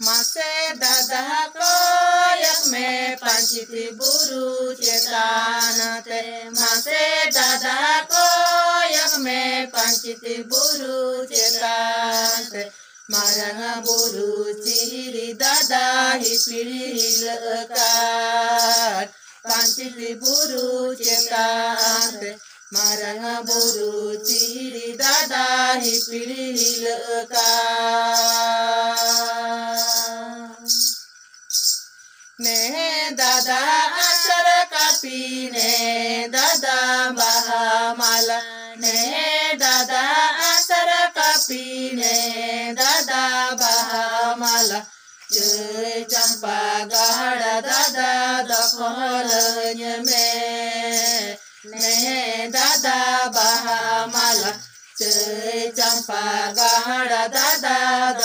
Mase dadah koyak me panciti buru cetanate. Mase dadah koyak me panciti buru cetanate. Maranga buru ciri dadah hipiri lekat. Panciti buru cetanate. Maranga buru ciri dadah hipiri lekat. Ne dada asar kapi ne dada bahamala. Ne dada asar kapi ne dada bahamala. Jai champa gahada dada dakhol nyeme. Ne dada bahamala. Jai champa gahada dada